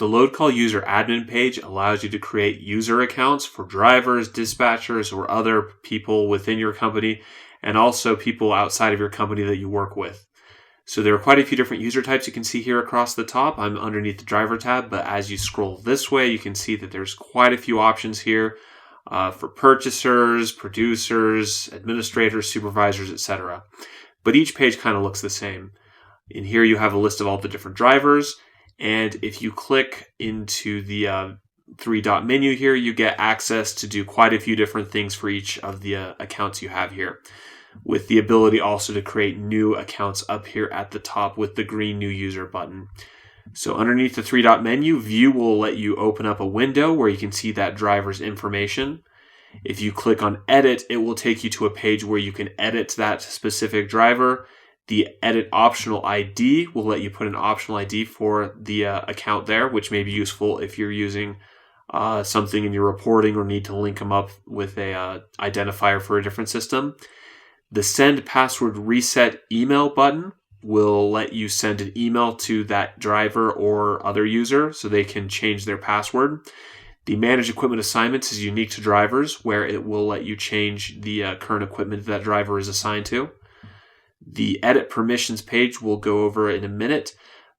The LoadCall user admin page allows you to create user accounts for drivers, dispatchers, or other people within your company, and also people outside of your company that you work with. So there are quite a few different user types you can see here across the top. I'm underneath the driver tab, but as you scroll this way, you can see that there's quite a few options here for purchasers, producers, administrators, supervisors, etc. But each page kind of looks the same. In here, you have a list of all the different drivers. And if you click into the three-dot menu here, you get access to do quite a few different things for each of the accounts you have here, with the ability also to create new accounts up here at the top with the green New User button. So underneath the three-dot menu, View will let you open up a window where you can see that driver's information. If you click on Edit, it will take you to a page where you can edit that specific driver. The Edit Optional ID will let you put an optional ID for the account there, which may be useful if you're using something in your reporting or need to link them up with a identifier for a different system. The Send Password Reset email button will let you send an email to that driver or other user so they can change their password. The Manage Equipment Assignments is unique to drivers, where it will let you change the current equipment that driver is assigned to. The Edit Permissions page we'll go over in a minute,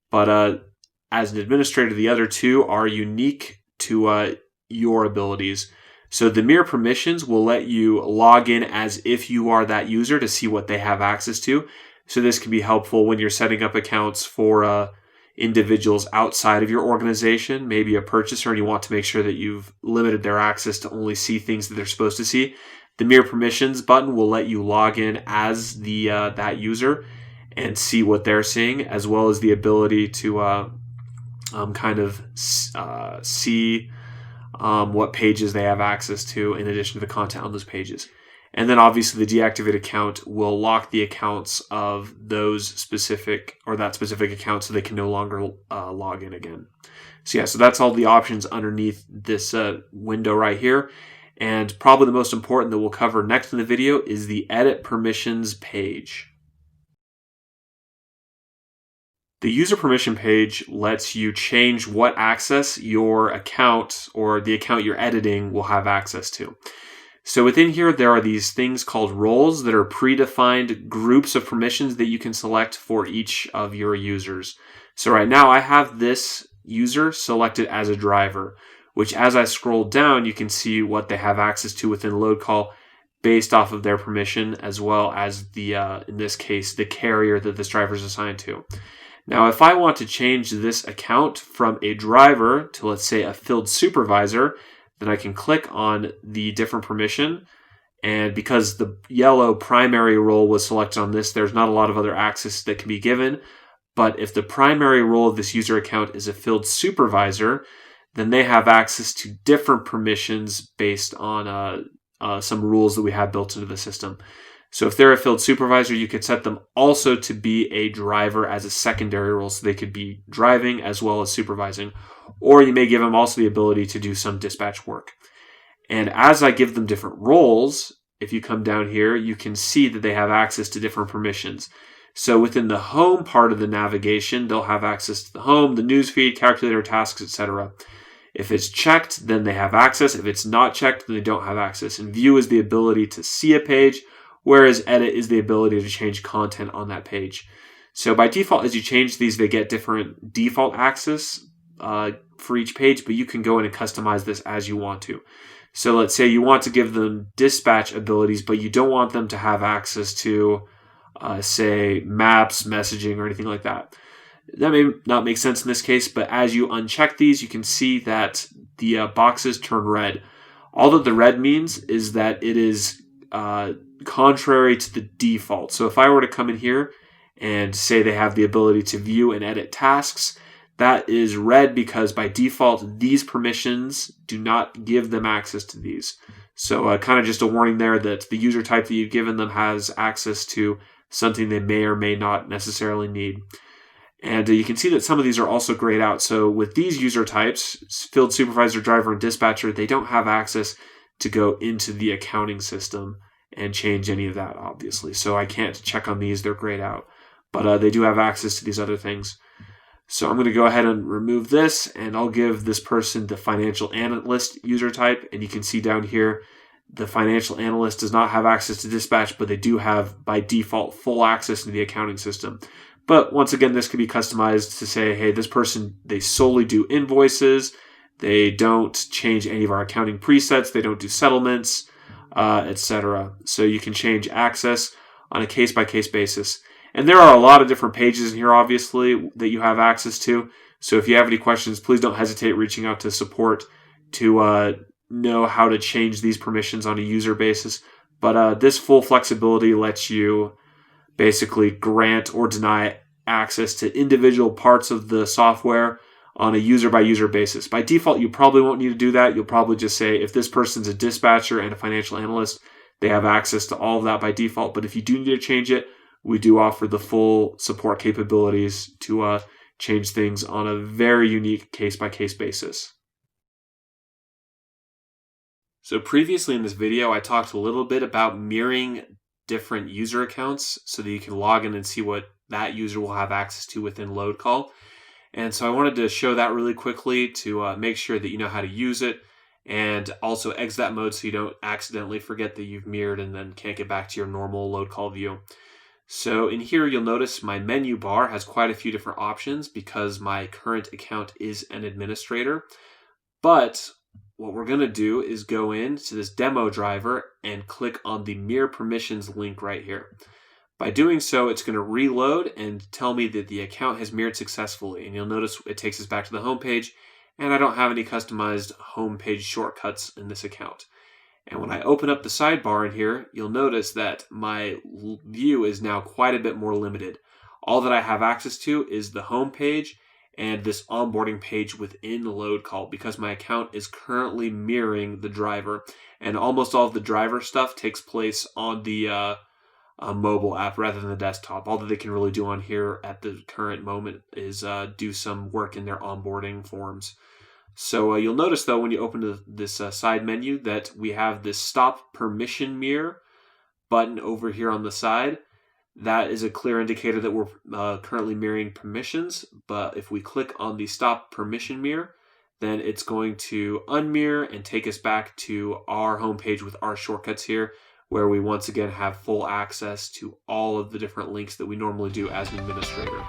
but as an administrator, the other two are unique to your abilities. So the Mirror Permissions will let you log in as if you are that user to see what they have access to. So this can be helpful when you're setting up accounts for individuals outside of your organization, maybe a purchaser, and you want to make sure that you've limited their access to only see things that they're supposed to see. The Mirror Permissions button will let you log in as the that user and see what they're seeing, as well as the ability to see what pages they have access to in addition to the content on those pages. And then obviously the deactivate account will lock the accounts of those specific or that specific account so they can no longer log in again. So that's all the options underneath this window right here. And probably the most important that we'll cover next in the video is the Edit Permissions page. The User Permission page lets you change what access your account or the account you're editing will have access to. So within here, there are these things called roles that are predefined groups of permissions that you can select for each of your users. So right now I have this user selected as a driver, which as I scroll down, you can see what they have access to within LoadCall based off of their permission, as well as the, in this case, the carrier that this driver is assigned to. Now, if I want to change this account from a driver to, let's say, a field supervisor, then I can click on the different permission. And because the yellow primary role was selected on this, there's not a lot of other access that can be given. But if the primary role of this user account is a field supervisor, then they have access to different permissions based on some rules that we have built into the system. So if they're a field supervisor, you could set them also to be a driver as a secondary role, so they could be driving as well as supervising. Or you may give them also the ability to do some dispatch work. And as I give them different roles, if you come down here, you can see that they have access to different permissions. So within the home part of the navigation, they'll have access to the home, the newsfeed, calculator, tasks, etc. If it's checked, then they have access. If it's not checked, then they don't have access. And view is the ability to see a page, whereas edit is the ability to change content on that page. So by default, as you change these, they get different default access for each page, but you can go in and customize this as you want to. So let's say you want to give them dispatch abilities, but you don't want them to have access to, say, maps, messaging, or anything like that. That may not make sense in this case, but as you uncheck these, you can see that the boxes turn red. All that the red means is that it is contrary to the default. So if I were to come in here and say they have the ability to view and edit tasks, that is red because by default, these permissions do not give them access to these. So kind of just a warning there that the user type that you've given them has access to something they may or may not necessarily need. And you can see that some of these are also grayed out. So with these user types, field supervisor, driver, and dispatcher, they don't have access to go into the accounting system and change any of that, obviously. So I can't check on these, they're grayed out. But they do have access to these other things. So I'm going to go ahead and remove this, and I'll give this person the financial analyst user type. And you can see down here, the financial analyst does not have access to dispatch, but they do have by default full access to the accounting system. But once again, this could be customized to say, hey, this person, they solely do invoices. They don't change any of our accounting presets. They don't do settlements, etc. So you can change access on a case-by-case basis. And there are a lot of different pages in here, obviously, that you have access to. So if you have any questions, please don't hesitate reaching out to support to know how to change these permissions on a user basis. But this full flexibility lets you basically grant or deny access to individual parts of the software on a user-by-user basis. By default, you probably won't need to do that. You'll probably just say, if this person's a dispatcher and a financial analyst, they have access to all of that by default. But if you do need to change it, we do offer the full support capabilities to change things on a very unique case-by-case basis. So previously in this video, I talked a little bit about mirroring different user accounts so that you can log in and see what that user will have access to within LoadCall. And so I wanted to show that really quickly to make sure that you know how to use it, and also exit that mode so you don't accidentally forget that you've mirrored and then can't get back to your normal LoadCall view. So in here, you'll notice my menu bar has quite a few different options because my current account is an administrator. But what we're going to do is go into this demo driver and click on the mirror permissions link right here. By doing so, it's going to reload and tell me that the account has mirrored successfully. And you'll notice it takes us back to the home page, and I don't have any customized home page shortcuts in this account. And when I open up the sidebar in here, you'll notice that my view is now quite a bit more limited. All that I have access to is the home page and this onboarding page within LoadCall because my account is currently mirroring the driver. And almost all of the driver stuff takes place on the mobile app rather than the desktop. All that they can really do on here at the current moment is do some work in their onboarding forms. So you'll notice, though, when you open this side menu that we have this Stop Permission Mirror button over here on the side. That is a clear indicator that we're currently mirroring permissions. But if we click on the Stop Permission Mirror, then it's going to unmirror and take us back to our homepage with our shortcuts here, where we once again have full access to all of the different links that we normally do as an administrator.